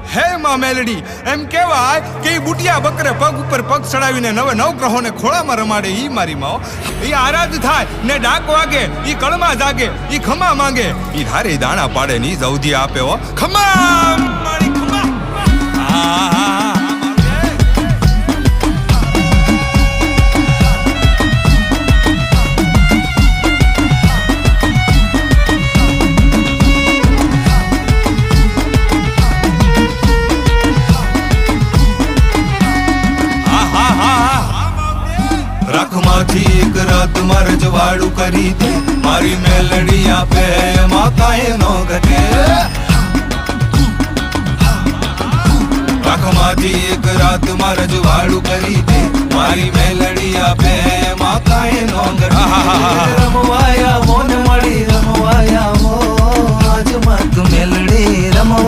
હે માં મેલડી એમ કહેવાય કે ઈ બુટિયા બકરે પગ ઉપર પગ ચડાવીને નવે નવ ગ્રહોને ખોળામાં રમાડે ઈ મારી માં ઈ આરાધ થાય ને ડાક વાગે ઈ કળમાં જાગે ઈ ખમા માંગે ઈ ધારે દાણા પાડે ની જવધી આપે હો ખમા મારી ખમા રાખમાંથી એક રાત મારે જવાડું કરી દે મારી મેલડી આપે માતાએ નો ઘટે રાખમાંથી એક રાત મારે જવાડું કરી દે મારી મેલડી આપે માતાએ નો ઘટે રમવાયા મોન મળી રમવાયા મો આજ માત મેલડી રમવા